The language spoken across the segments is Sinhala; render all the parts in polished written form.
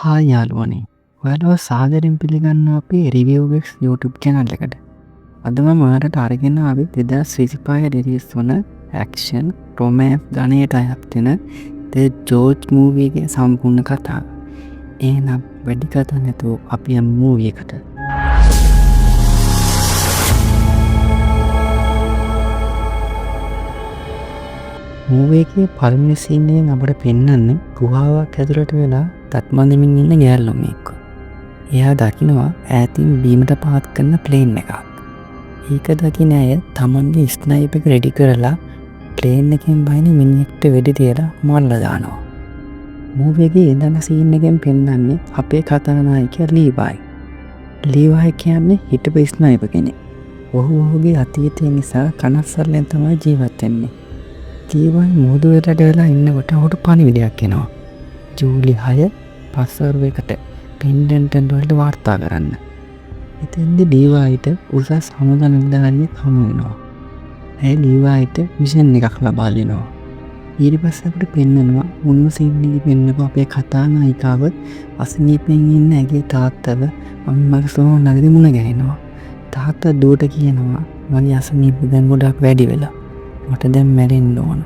හායි යාළුවනේ. ඔයාලව සාදරයෙන් පිළිගන්නවා අපේ රිවිව්ස් YouTube channel එකට. අද මම ඔයාලට අරගෙන ආවේ 2025 රිලීස් වන ඇක්ෂන් රොමෑන්ස් ගණයට අයත් වෙන The George movie එකේ සම්පූර්ණ කතාව. එහෙනම් වැඩි කතා නැතුව අපි යමු movie එකට. movie එකේ පළවෙනි scene එකෙන් අපිට පෙන්වන්නේ ගුහාවක් ඇතුළට වෙලා තත්මන්දමින් ඉන්න ගෑල්ලෝ මේක. එයා දකිනවා ඈතින් බීමට පාත් කරන ප්ලේන් එකක්. ඒක දකින අය තමන්ගේ ස්නයිපර් එක රෙඩි කරලා ප්ලේන් එකෙන් බහින මිනිහෙක්ට වෙඩි තියලා මරලා දානවා. මූවී එකේ ඊළඟ සීන් එකෙන් පෙන්වන්නේ අපේ කතානායකයා ලීවයි. ලීවයි කියන්නේ හිටපු ස්නයිපර් කෙනෙක්. ඔහුගේ අතීතය නිසා කනස්සල්ලෙන් තමයි ජීවත් වෙන්නේ. ලීවයි මුහුදු වෙරට වෙලා ඉන්නකොට ඔහුට පණිවිඩයක් එනවා. ජූලි 6 පස්වරුවකට පෙන්ඩන්ටන් වලට වාර්තා කරන්න. එතෙන්දි ලීවායිට උසස් හමුදා නිලධාරියෙක් හමු වෙනවා. ඇය ලීවායිට මිෂන් එකක් ලබා දෙනවා. ඊට පස්සේ අපිට පෙන්නනවා මුල්ම සීන් එකේ පෙන්නපු අපේ කතානායිකාව අසනීපෙන් ඉන්න ඇගේ තාත්තව අම්මගේ සෝන් ළඟදී මුණ ගැහෙනවා. තාත්තා දුවට කියනවා මගේ අසනීප දැන් ගොඩක් වැඩි වෙලා. මට දැන් මැරෙන්න ඕන.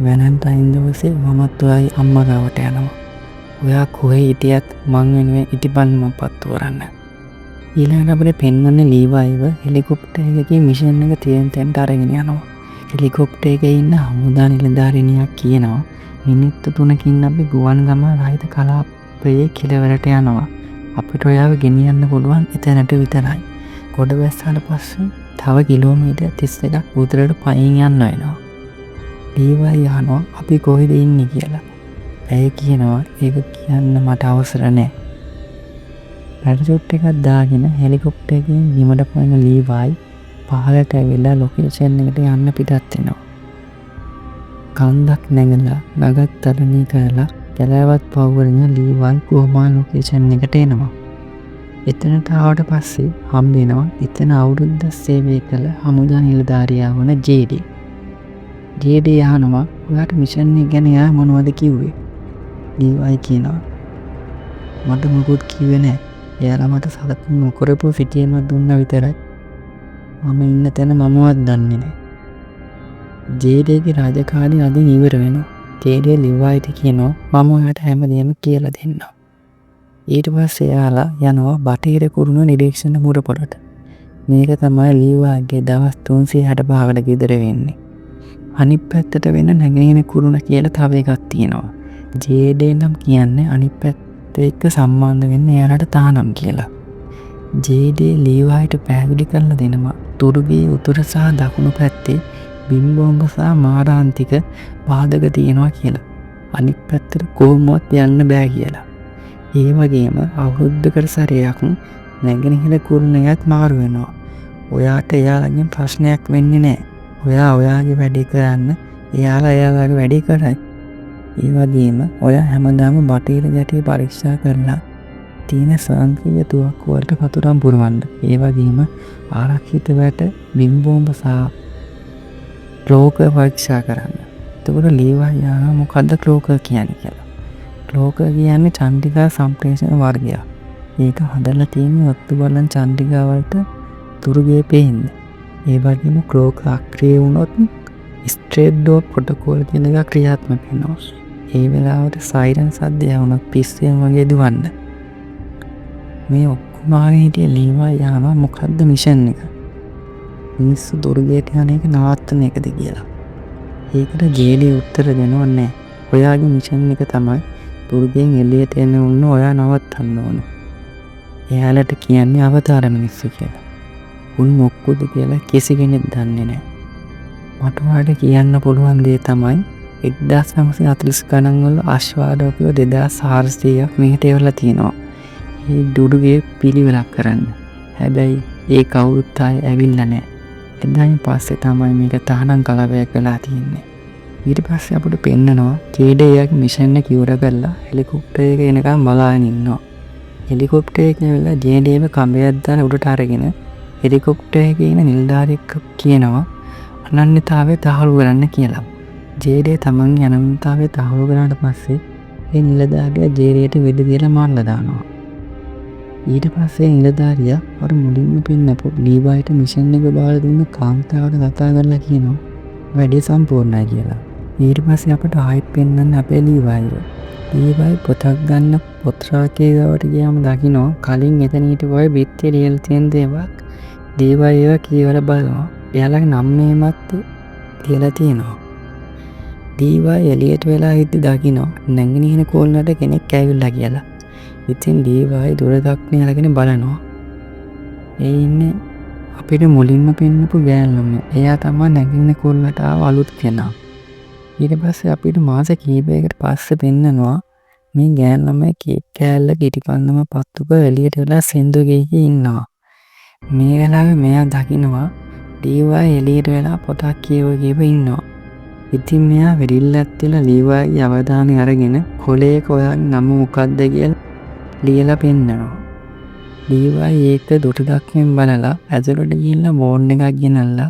වැලන්ටයින් දවසේ මමත් ඔයයි අම්මා ගාවට යනවා. ඔයා කොහේ හිටියත් මං වෙනුවෙන් ඉටිපන් මපත් වරන්න. ඊළඟට අපිට පෙන්වන්නේ ලීවයිව හෙලිකොප්ටර් එකකින් මිෂන් එක තියෙන තැනට අරගෙන යනවා. හෙලිකොප්ටර් එකේ ඉන්න හමුදා නිලධාරිනියක් කියනවා මිනිත්තු 3කින් අපි ගුවන් ගමන් රහිත කලාපයේ කෙළවරට යනවා. අපිට ඔයාව ගෙනියන්න පුළුවන් එතැනට විතරයි. ගොඩ වැස්සාට පස්සේ තව කිලෝමීටර් 31ක් උඩරට පයින් යන්න වෙනවා. ලීවයි අහනවා අපි කොහෙද ඉන්නේ කියලා. ඇය කියනවා ඒක කියන්න මට අවසර නැහැ. පැරෂූට් එකක් දාගෙන හෙලිකොප්ටර් එකකින් බිමට පනින ලීවයි පහළට ඇවිල්ලා ලොකේෂන් එකට යන්න පිටත් වෙනවා. කන්දක් නැගලා නගත් තරණී කරලා කැලෑවත් පවුවරින් ලීවයි කොහොමද ලොකේෂන් එකට එනවා. එතනට ආවට පස්සේ හම්බ වෙනවා එතන අවුරුද්දක් සේවය කළ හමුදා නිලධාරියා වන ජේඩී. ජේඩී අහනවා ඔයාට මිෂන් එක ගැන එයා මොනවද කිව්වේ? ලීවයි කියනවා මට මොකුත් කිව්වේ නැහැ. එයාලා මට සලකුණු නොකරපු සිටියම දුන්න විතරයි. මම ඉන්න තැන මමවත් දන්නේ නැහැ. ජේඩීගේ රාජකාරිය අදින් ඉවර වෙනවා. ජේඩී ලීවයිට කියනවා මම ඔයාට හැමදේම කියලා දෙන්නම්. ඊට පස්සේ එයාලා යනවා බටහිර කුරුණු නිරීක්ෂණ මුරපොළට. මේක තමයි ලීවයිගේ දවස් 365කට ගෙදර වෙන්නේ. අනිත් පැත්තට වෙන නැගෙනහිර කුරුණ කියලා තව එකක් තියෙනවා. ජේඩේ නම් කියන්නේ අනිත් පැත්ත එක්ක සම්බන්ධ වෙන්න එයාලට තානම් කියලා. ජේඩේ ලීවයිට පැහැදිලි කරලා දෙනවා තුරුගේ උතුර සහ දකුණු පැත්තේ බිම්බෝම්බ සහ මාරාන්තික පාදක තියෙනවා කියලා. අනිත් පැත්තට කොහොමවත් යන්න බෑ කියලා. ඒ වගේම අවුරුද්දකට සැරයක් නැගෙනහිර කුරුණයත් මාරු වෙනවා. ඔයාට එයාලගෙන් ප්‍රශ්නයක් වෙන්නේ නැහැ. ඔයා ඔයාගේ වැඩේ කරන්න එයාලා එයාලගේ වැඩේ කරයි. ඒ වගේම ඔයා හැමදාම බටහිර ගැටේ පරීක්ෂා කරලා තියෙන සංකීර්ණ තුවක්කු වලට පතුරම් පුරවන්න. ඒ වගේම ආරක්ෂිත වැට බිම්බෝම්බ සහ ක්ලෝකර් පරීක්ෂා කරන්න. එතකොට ලීවයි අහනවා මොකද්ද ක්ලෝකර් කියන්නේ කියලා. ක්ලෝකර් කියන්නේ චන්ද්‍රිකා සම්ප්‍රේෂණ වර්ගයක්. ඒක හදලා තියෙන්නේ ඔත්තු බලන් චන්ද්‍රිකා වලට තුරුගේ පේන්නේ. ඒ වගේම ක්ලෝකර් අක්‍රිය වුණොත් ස්ට්‍රේට් ඩෝර් ප්‍රොටෝකෝල් කියන එක ක්‍රියාත්මක වෙනවා. ඒ වෙලාවට සයිරන් සද්දය වුණොත් පිස්සෙන් වගේ දුවන්න. මේ ඔක්කොම ආගෙන හිටිය ලීවයි යනවා මොකද්ද මිෂන් එක? මිනිස්සු දුර්ගයට යන එක නවත්තන එකද කියලා. ඒකට ජේඩී උත්තර දෙනව නැහැ. ඔයාගේ මිෂන් එක තමයි දුර්ගයෙන් එළියට එන්න උන්න ඔයා නවත්තන්න ඕන. එයාලට කියන්නේ අවතාර මිනිස්සු කියලා. උන් මොක්කොද කියලා කිසි කෙනෙක් දන්නේ නැහැ. මට ඔයාලට කියන්න පුළුවන් දේ තමයි 1940 ගණන් වල අශ්වාරෝහකයෝ 2400ක් මෙහෙට එවලා තියෙනවා. මේ දුර්ගයේ පිළිවෙලක් කරන්න. හැබැයි ඒ කවුරුත් ආයේ ඇවිල්ලා නැහැ. එදායින් පස්සේ තමයි මේක තහනම් කලබයක් වෙලා තියෙන්නේ. ඊට පස්සේ අපිට පෙන්නනවා ජේඩීයාගේ මිෂන් එක ඉවර කරලා හෙලිකොප්ටර් එක එනකම් බලාගෙන ඉන්නවා. හෙලිකොප්ටර් එක ඇවිල්ලා ජේඩීව කඹයක් දාලා උඩට අරගෙන හෙලිකොප්ටර් එකේ ඉන්න නිලධාරියෙක් කියනවා අනන්‍යතාවය තහවුරු කරන්න කියලා. ජේඩේ තමන්ගේ අනන්‍යතාවය තහවුරු කරාට පස්සේ ඒ නිලධාරියා ජේරියට වෙඩි තියලා මාරලා දානවා. ඊට පස්සේ නිලධාරියා අර මුලින්ම පෙන්නපු ලීවායිට මිෂන් එක බාර දුන්න කාන්තාවට කතා කරලා කියනවා වැඩේ සම්පූර්ණයි කියලා. ඊට පස්සේ අපට ආයෙත් පෙන්වන්න අපේ ලීවායිව. ලීවායි පොතක් ගන්න පොත් රාකේගාවට ගියාම දකිනවා කලින් එතන හිටපුවා බිත්තේ ලියලා තියෙන දේවල් ලීවායි ඒවා කියවලා බලනවා. එයාලගේ නම් මේමත් ලියලා තියෙනවා. ලීවායි එළියට වෙලා හිටි දකිනවා නැංගිනිහින කෝල්නට කෙනෙක් ඇවිල්ලා කියලා. ඉතින් ලීවායි දුරදක්නේ අරගෙන බලනවා. ඒ ඉන්නේ අපිට මුලින්ම පෙන්නපු ගෑල්ලම. එයා තමයි නැගින්න කෝල්නට ආව අලුත් කෙනා. ඊට පස්සේ අපිට මාස කීපයකට පස්සේ පෙන්නනවා මේ ගෑල්ලම කේක් කෑල්ල කිටිපන්දම පත්තුක එළියට වෙලා සින්දු ගිහී ඉන්නවා. මේ වෙලාවේ මෙයා දකිනවා ලීවායි එළියට වෙලා පොතක් කියව ඉන්නවා. ඉතින් මෙයා වෙරිල්ලත් තියලා ලීවායිගේ අවධානය අරගෙන කොලේක ඔයාගේ නම මොකක්ද කියලා ලියලා පෙන්නනවා. ලීවායි ඒක දුටුදක්ෙන් බලලා ඇතුළට ගිහිල්ලා බෝන් එකක් ගෙනල්ලා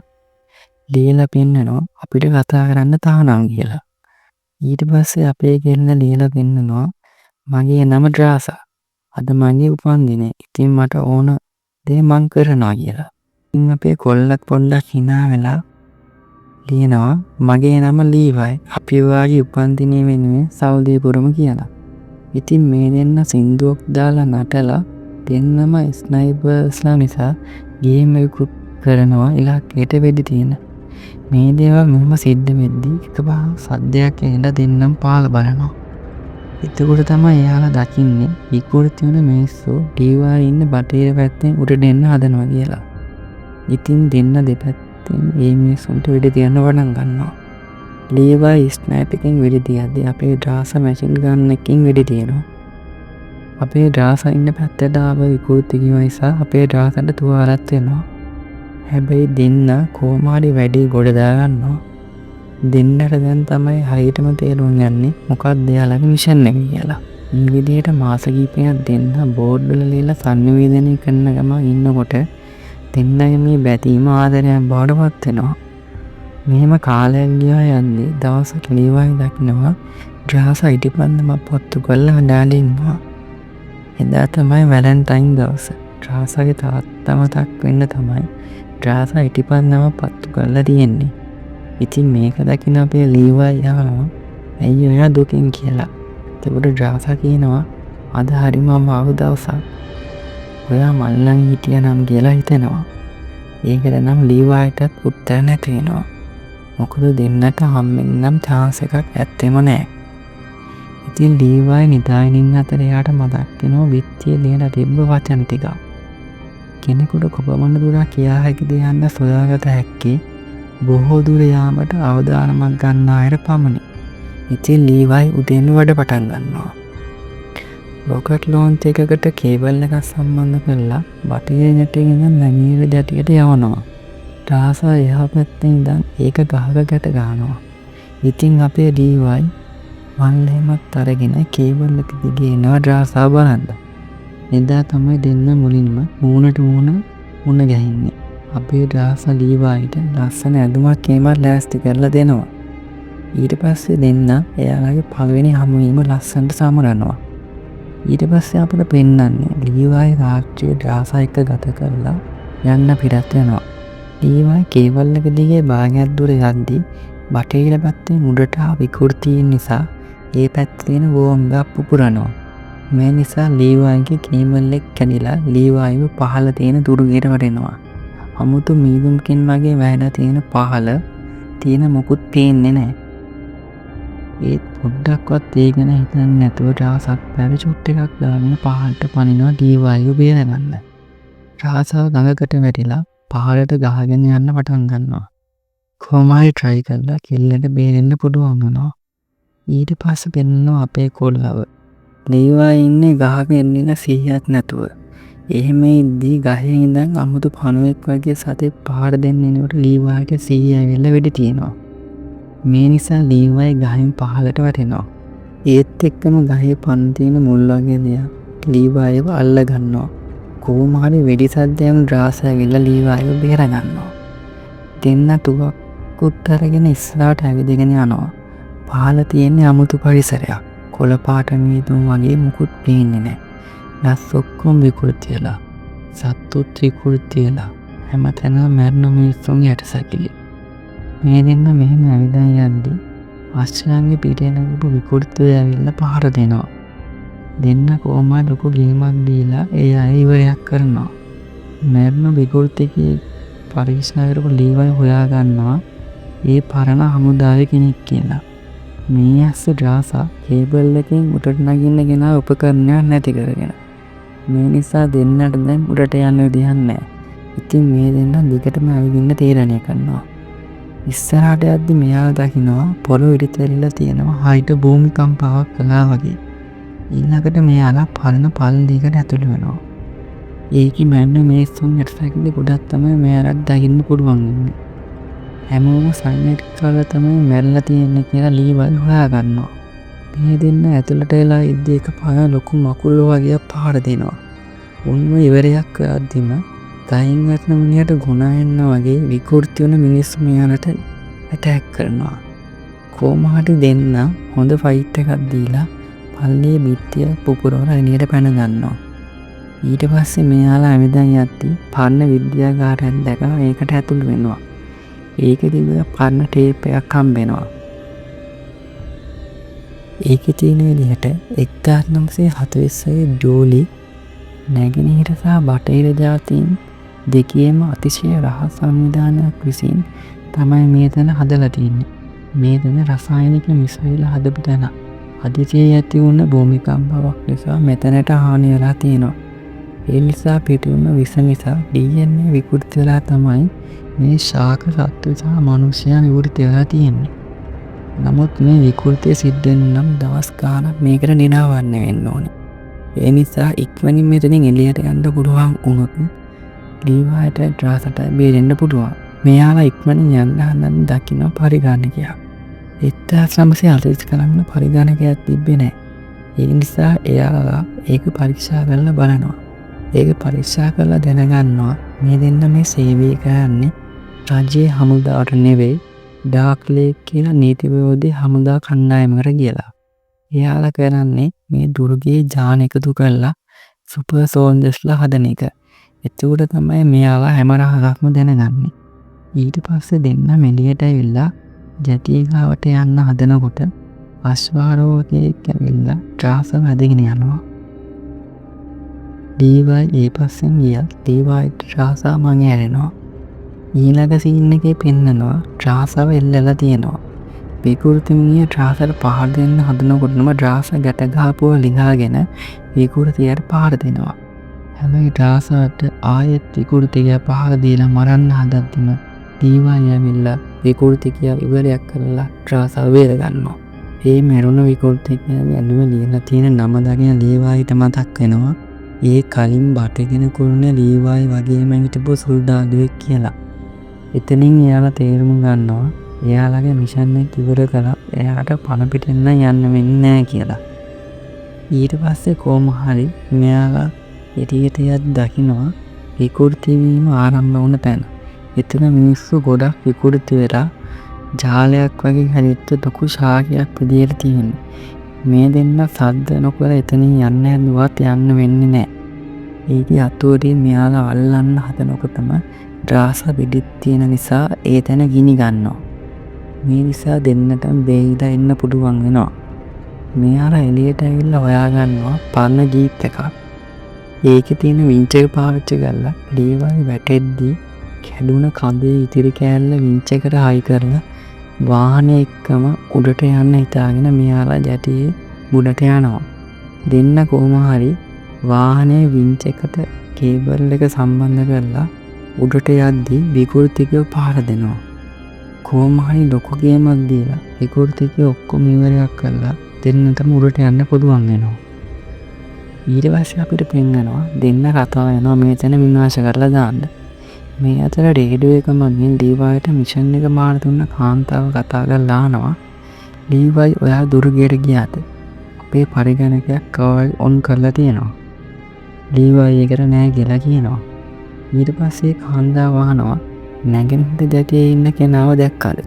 ලියලා පෙන්නනවා අපිට කතා කරන්න තහනම් කියලා. ඊට පස්සේ අපේ ගෙන්න ලියලා පෙන්නනවා මගේ නම ඩ්‍රාසා. අද මගේ උපන්දිනේ. ඉතින් මට ඕන දේ මං කරනවා කියලා. ඉතින් අපේ කොල්ලත් පොඩ්ඩක් hina වෙලා ලියනවා මගේ නම ලීවායි. අපි ඔයාගේ උපන්දිනේ වෙනුවෙන් සෞදේපුරම කියලා. ඉතින් මේ දෙන්න සින්දුවක් දාලා නටලා දෙන්නම ස්නයිපර්ස්ලා නිසා ගේම් එකක් කරනවා ඉලක්කයට වෙඩි තියෙන. මේ දේවල් මෙහෙම සිද්ධ වෙද්දී එකපාර සද්දයක් ඇහෙලා දෙන්නම් පාග බලනවා. එතකොට තමයි එයාලා දකින්නේ විකෘති වෙන මිනිස්සු ලීවායි ඉන්න බටේර පැත්තෙන් උඩට එන්න හදනවා කියලා. ඉතින් දෙන්න දෙපැත්තෙන් මේ මිනිස්සුන්ට වෙඩි තියන්න වඩන් ගන්නවා. ලීවායි ස්නයිප් එකෙන් වෙඩි තියද්දී අපේ ඩ්‍රාසා මැෂින් ගන් එකකින් වෙඩි තියනවා. අපේ ඩ්‍රාසා ඉන්න පැත්තට ආව විකෘති කිව්ව නිසා අපේ ඩ්‍රාසාට තුවාලත් වෙනවා. හැබැයි දෙන්න කොහොමාරි වැඩි ගොඩ දාගන්නවා. දෙන්නට දැන් තමයි හරියටම තේරුම් යන්නේ මොකක්ද එයාලගේ මිෂන් එක කියලා. මේ විදිහට මාස කිහිපයක් දෙන්න බෝඩ් වල ලියලා සංනිවේදනය කරන ගමන් ඉන්නකොට දෙන්නගේ මේ බැතීම ආදරයක් බවට පත් වෙනවා. මෙහෙම කාලයක් ගියා යද්දී දවසක ලීවායි දකින්නවා ඩ්‍රාසා ඉටිපන්දම පත්තු කරලා ඩාලේ ඉන්නවා. එදා තමයි වැලන්ටයින් දවස. ඩ්‍රාසාගේ තාත්තා මතක් වෙන්න තමයි ඩ්‍රාසා ඉටිපන්දම පත්තු කරලා තියෙන්නේ. ඉතින් මේක දකින්න අපේ ලීවායි යනවා ඇයි ඔයා දුකින් කියලා. එතකොට ඩ්‍රාසා කියනවා අද හරි මම ආව දවසක්. ඔයා මල්ලන් හිටියා නම් කියලා හිතෙනවා. ඒකට නම් ලීවායිටත් උත්තර නැති වෙනවා. මොකද දෙන්නට හම්බෙන්නම් chance එකක් ඇත්තෙම නැහැ. ඉතින් ලීවායි නිදාගෙන ඉන්න අතර එයාට මතක් වෙනවා විත්තිය ලියලා තිබ්බ වචන ටික. කෙනෙකුට කොපමණ දුරක් කියා හැකිද යන්න සොයාගත හැක්කේ බොහෝ දුර යාමට අවධානමක් ගන්න අයට පමණි. ඉතින් ලීවායි උදේම වැඩ පටන් ගන්නවා. රොකට් ලෝන්ච් එකකට කේබල් එකක් සම්බන්ධ කරලා බටහිර යටින් ඉඳන් නැගීර යටියට යවනවා. ඩ්‍රාසා එහා පැත්තේ ඉඳන් ඒක ගහක ගැට ගන්නවා. ඉතින් අපේ ලීවායි මල්ලෙමත් අරගෙන කේබල් එක දිගේ එනවා ඩ්‍රාසා බලන්න. එදා තමයි දෙන්න මුලින්ම මූණට මුණ ගැහින්නේ. අපේ ඩ්‍රාසා ලීවායිට ලස්සන ඇඳුමක් කේමත් ලෑස්ති කරලා දෙනවා. ඊට පස්සේ දෙන්න එයාලගේ පළවෙනි හමුවීම ලස්සනට සමරනවා. ඊට පස්සේ අපිට පෙන්වන්නේ ලීවායි රාත්‍රියේ ඩ්‍රාසා එක්ක ගත කරලා යන්න පිටත් වෙනවා. ලීවායි කේබල් එක දිගේ භාගයක් දුර යද්දී බටහිර පැත්තේ මුඩට විකෘතියින් නිසා ඒ පැත්තේ තියෙන බෝම්බ පුපුරනවා. මේ නිසා ලීවායිගේ කේබල් එක කැඩිලා ලීවායිව පහළ තියෙන දුර්ගයට වැටෙනවා. අමුතු මීදුම්කින් වගේ වැහැලා තියෙන පහළ තියෙන මොකුත් පේන්නේ නැහැ. ඒත් පොඩ්ඩක්වත් ඒ ගැන හිතන්නේ නැතුව ඩ්‍රාසාක් පැරචුට් එකක් දාගෙන පහළට පනිනවා ලීවායිව බේරගන්න. ඩ්‍රාසාව ගඟකට වැටිලා පහළට ගහගෙන යන්න පටන් ගන්නවා. කොහොම හරි try කරලා කෙල්ලට බේරෙන්න පුළුවන් වෙනවා. ඊට පස්සේ පෙන්නනවා අපේ කොල්ලව. ලීවායි ඉන්නේ ගහක එන්නේ සීයක් නැතුව. එහෙම ඉද්දී ගහේ ඉඳන් අමුතු පණුවෙක් වගේ සතෙක් පහර දෙන්න එනකොට ලීවායිට සීය ඇවිල්ලා වෙඩි තියනවා. මේ නිසා ලීවායි ගහෙන් පහළට වැටෙනවා. ඒත් එක්කම ගහේ පන් තියෙන මුල් වගේ දෙයක් ලීවායිව අල්ල ගන්නවා. කොහොම හරි වෙඩි සද්දයෙන් ඩ්‍රාසා ඇවිල්ලා ලීවායිව බේර ගන්නවා. දෙන්න තුවක්කුත් අරගෙන ඉස්සරහට ඇවිදගෙන යනවා. පහළ තියෙන්නේ අමුතු පරිසරයක්. කොළ පාට මීදුම් වගේ මුකුත් පේන්නේ නැහැ. ගස් ඔක්කොම විකෘති වෙලා, සත්තුත් විකෘති වෙලා, හැමතැනම මැරෙන මිනිස්සුන්ගේ ඇටසැකිලි. මේ දෙන්න මෙහෙම ඇවිදන් යද්දී අශ්වයන්ගේ පිටේ නැගපු විකෘතිය ඇවිල්ලා පහර දෙනවා. දෙන්න කොහොමද ලොකු ගේමක් දීලා ඒ අය ඉවරයක් කරනවා. මැරෙන විකෘතිකේ පරීක්ෂා කරපු ලීවයි හොයාගන්නවා ඒ පරණ හමුදාවේ කෙනෙක් කියලා. මේ ඇස්ස ඩ්‍රාසා කේබල් එකෙන් උඩට නගින්න ගෙනා උපකරණයක් නැති කරගෙන. මේ නිසා දෙන්නට දැන් උඩට යන්න විදිහක් නැහැ. ඉතින් මේ දෙන්න දිගටම ඇවිදින්න තීරණය කරනවා. ඉස්සරහට යද්දි මෙයාලා දකිනවා පොළොව ඉරිතැරිලා තියෙනවා හයිට භූමිකම්පාවක් කළා වගේ. ඊළඟට මෙයාලා පරණ පල්ලයකට ඇතුළු වෙනවා. ඒකි මැරෙන මිනිස්සුන් ඇටසැකිලි ගොඩක් තමයි මෙයාලට දකින්න පුළුවන් වෙන්නේ. හැමෝම සයිනයිඩ් කරලා තමයි මැරලා තියෙන්නේ කියලා ලීවල් හොයාගන්නවා. මේ දෙන්න ඇතුළට වෙලා ඉද්දි එකපාර ලොකු මකුළු වගේ පහර දෙනවා. උන්ව ඉවරයක් කරද්දිම තයින් වැටෙන මිනිහට ගුණායන්න වගේ විකෘති වෙන මිනිස්සු මෙයාලට ඇටැක් කරනවා. කොහොම හරි දෙන්න හොඳ ෆයිට් එකක් දීලා පල්ලේ බිත්තිය පුපුරවලා එළියට පැන ගන්නවා. ඊට පස්සේ මෙයාලා ඇවිදන් යද්දි පරණ විද්‍යාගාරයක් දැකලා ඒකට ඇතුළු වෙනවා. ඒකෙදි පරණ ටේප් එකක් හම්බෙනවා. ඒකේ තියෙන විදිහට 1946 ජූලි නැගෙනහිර සහ බටහිර ජාතීන් දෙකේම අතිශය රහස් සංවිධානයක් විසින් තමයි මේ තැන හදලා තියෙන්නේ. මේ තැන රසායනික මිසයිල් හදපු තැන. හදිසියේ ඇති වුණ භූමිකම්පාවක් නිසා මෙතනට හානි වෙලා තියෙනවා. ඒ නිසා පිටුම විස නිසා DNA විකෘති වෙලා තමයි මේ ශාක සත්තු සහ මනුෂ්‍යයන් විවෘත වෙලා තියෙන්නේ. නමුත් මේ විකෘතිය සිද්ධ වෙන්න නම් දවස් ගාණක් මේකට නිරාවරණය වෙන්න ඕනේ. ඒ නිසා ඉක්මනින් මෙතනින් එළියට යන්න පුළුවන් වුණොත් ලීවායට ඩ්‍රාසට බේරෙන්න පුළුවන්. මෙයාලා ඉක්මනින් යන්න හදන දකින්න පරිගණකයක්. 1940 කරන්න පරිගණකයක් තිබ්බේ නැහැ. ඒ නිසා එයාලා ඒක පරීක්ෂා කරලා බලනවා. ඒක පරීක්ෂා කරලා දැනගන්නවා මේ දෙන්න මේ සේවය කරන්නේ රජයේ හමුදාවට නෙවෙයි ඩාර්ක් ලේක් කියලා නීති විරෝධී හමුදා කණ්ඩායමකට කියලා. එයාලා කරන්නේ මේ දුර්ගයේ ජාන එකතු කරලා සුපර් සෝල්ජර්ස්ලා හදන එක. එතකොට තමයි මෙයාලා හැම රහසක්ම දැනගන්නේ. ඊට පස්සේ දෙන්න මෙලියට ඇවිල්ලා ජැතිගාවට යන්න හදනකොට අශ්වාරෝහකයෙක් ඇවිල්ලා ට්‍රාසර් ඇදගෙන යනවා. ලීවයි ඒ පස්සෙන් ගියත් ලීවයි ට්‍රාසා මං ඇරෙනවා. ඊළඟ සීන් එකේ පෙන්නනවා ට්‍රාසාව එල්ලලා තියෙනවා. විකෘතිමිය ට්‍රාසර් පහර දෙන්න හදනකොටම ට්‍රාසා ගැට ගහපුව ලිහාගෙන විකෘතියට පහර දෙනවා. හැබැයි ට්‍රාසාට ආයෙත් විකෘතිය පහර දීලා මරන්න හදද්දිම ලීවයි ඇවිල්ලා විකෘතිය ඉවරයක් කරලා ට්‍රාසාව බේර ගන්නවා. මේ මරුණ විකෘතිය ඇඳුම ලියලා තියෙන නම දකින ලීවයිට මතක් වෙනවා ඒ කලින් බටගෙන කුරුණ ලීවයි වගේම හිටපු සොල්දාදුවෙක් කියලා. එතනින් එයාලා තේරුම් ගන්නවා එයාලගේ මිෂන් එක ඉවර කළා එයාට පණ පිටින්න යන්න වෙන්නේ නැහැ කියලා. ඊට පස්සේ කොහොම හරි මෙයාලා එළියට යද්දි දකින්නවා විකෘති වීම ආරම්භ වුණ තැන. එතන මිනිස්සු ගොඩක් විකෘති වෙලා ජාලයක් වගේ හැදිච්ච ලොකු ශාකයක් විදියට තියෙනවා. මේ දෙන්න සද්ද නොකර එතනින් යන්න හැදුවත් යන්න වෙන්නේ නැහැ. ඒකේ අතෝරින් මෙයාලා අල්ලන්න හදනකොටම ඩ්‍රාසා පිටිත් තියෙන නිසා ඒ තැන ගිනි ගන්නවා. මේ නිසා දෙන්නටම බේරිලා එන්න පුළුවන් වෙනවා. මෙයාලා එළියට ඇවිල්ලා හොයාගන්නවා පරණ ජීප් එකක්. ඒකේ තියෙන වින්ච් එක පාවිච්චි කරලා ලීවයි වැටෙද්දී කැඩුන කඳේ ඉතිරි කෑල්ල වින්ච් එකට හයි කරලා වාහනේ එක්කම උඩට යන්න හිතාගෙන මෙයාලා ජැටියේ උඩට යනවා. දෙන්න කොහොම හරි වාහනේ වින්ච් එකට කේබල් එක සම්බන්ධ කරලා උඩට යද්දී විකෘතිකව පහර දෙනවා. කොහොම හරි ලොකු ගේමක් දීලා විකෘතිකව ඔක්කොම ඉවරයක් කරලා දෙන්නටම උඩට යන්න පුළුවන් වෙනවා. ඊට පස්සේ අපිට පෙන්නනවා දෙන්න කතා වෙනවා මේ තැන විනාශ කරලා දාන්න. මේ අතර රේඩියෝ එක මගින් ලීවයිට මිෂන් එක මාර දුන්න කාන්තාව කතා කරලා අහනවා ලීවයි ඔයා දුර්ගයට ගියාද? අපේ පරිගණකයක් කවල් ඔන් කරලා තියෙනවා. ලීවයි ඒකට නෑ කියලා කියනවා. ඊට පස්සේ කාන්තාව අහනවා නැගෙනහිර ජැතියේ ඉන්න කෙනාව දැක්කද?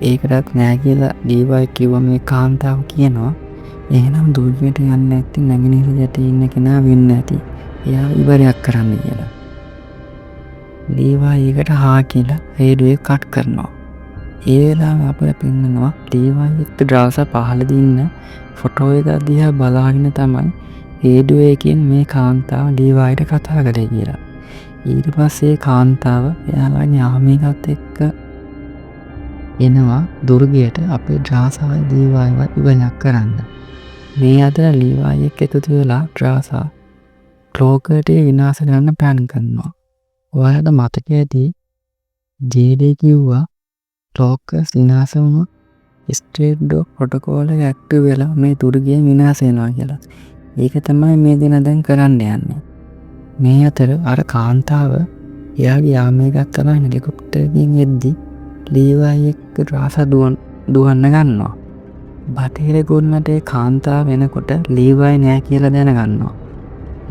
ඒකටත් නෑ කියලා ලීවයි කිව්ව මේ කාන්තාව කියනවා එහෙනම් දුර්ගයට යන්න ඇති නැගෙනහිර යටේ ඉන්න කෙනා වෙන්න ඇති. එයා ඉවරයක් කරන්න කියලා. ලීවායි ඒකට හා කියලා රේඩුවේ කට් කරනවා. ඒ වෙලාව අපට පෙන්නනවා ලීවායි එක්ක ඩ්‍රාසා පහළදී ඉන්න ෆොටෝ එක දිහා බලාගෙන තමයි රේඩුවේ එකෙන් මේ කාන්තාව ලීවායිට කතා කරේ කියලා. ඊට පස්සේ කාන්තාව එයාලා යාමිකත් එක්ක එනවා දුර්ගයට අපේ ඩ්‍රාසාවයි ලීවායිවත් ඉවරයක් කරන්න. මේ අතර ලීවායි එක්ක එකතු වෙලා ඩ්‍රාසා ක්ලෝකර්ටේ විනාශ කරන්න ප්ලෑන් කරනවා. ඔයාලට මතක ඇති ජේඩේ කිව්වා ක්ලෝකර්ස් විනාශ වුණොත් ස්ට්‍රේට් ඩොග් ප්‍රොටෝකෝල් එක ඇක්ටිව් වෙලා මේ දුර්ගය විනාශ වෙනවා කියලා. ඒක තමයි මේ දෙන දැන් කරන්න යන්නේ. මේ අතර අර කාන්තාව එයාගේ යාමයකට තමයි හෙලිකොප්ටරකින් එද්දි ලීවායි එක්ක ඩ්‍රාසා දුවන්න ගන්නවා. බටහිර ගොන්නට ඒ කාන්තාව වෙනකොට ලීවායි නෑ කියලා දැනගන්නවා.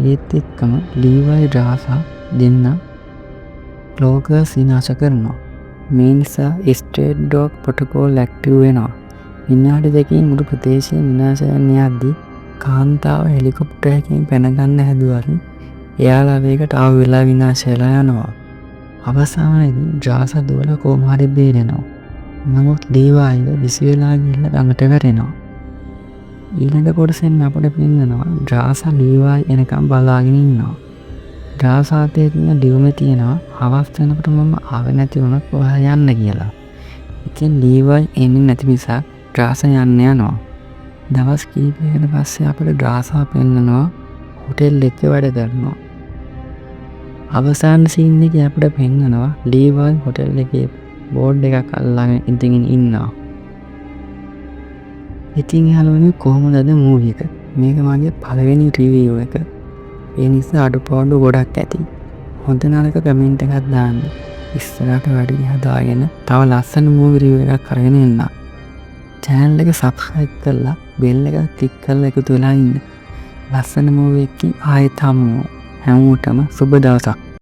ඒත් එක්කම ලීවායි ඩ්‍රාසා දෙන්න ක්ලෝකර්ස් විනාශ කරනවා. මේ නිසා ස්ට්‍රේට් ඩොග් ප්‍රොටෝකෝල් ඇක්ටිව් වෙනවා. විනාඩි දෙකකින් මුළු ප්‍රදේශය විනාශ වෙන්න යද්දී කාන්තාව හෙලිකොප්ටරයකින් පැනගන්න හැදුවත් එයාලා වේගට ආව වෙලා විනාශ වෙලා යනවා. අවසානයේදී ඩ්‍රාසා දුවලා කොහොම හරි බේරෙනවා. නමුත් ලීවායිව විසි වෙලා ගිහිල්ලා ළඟට වැටෙනවා. ඊළඟ කොටසෙන් අපට පෙන්නනවා ඩ්‍රාසා ලීවායි එනකම් බලාගෙන ඉන්නවා. ඩ්‍රාසා අතේ තියෙන ලියුම තියෙනවා හවස් වෙනකොට මම ආවේ නැති වුණොත් ඔයා යන්න කියලා. ඉතින් ලීවායි එන්නේ නැති නිසා ඩ්‍රාසා යන්න යනවා. දවස් කීපයකට පස්සේ අපිට ඩ්‍රාසා පෙන්නනවා හොටෙල් එකේ වැඩ කරනවා. අවසාන සීන් එකේ අපිට පෙන්නනවා ලීවායි හොටෙල් එකේ බෝඩ් එකක් අල්ලගෙන ඉඳගෙන ඉන්නවා. ඉතින් යාළුවනේ කොහොමද මූවි එක? මේක මගේ පළවෙනි රිවිව් එක. ඒ නිසා අඩුපාඩු ගොඩක් ඇති. හොඳ නරක කමෙන්ට් එකක් දාන්න. ඉස්සරහට වැඩි හදාගෙන තව ලස්සන මූවි රිවිව් එකක් අරගෙන එන්න. channel එක subscribe කරලා bell එක click කරලා එකතු වෙලා ඉන්න. ලස්සන මූවි එකකින් ආයෙත් හමු. හැමෝටම සුබ දවසක්.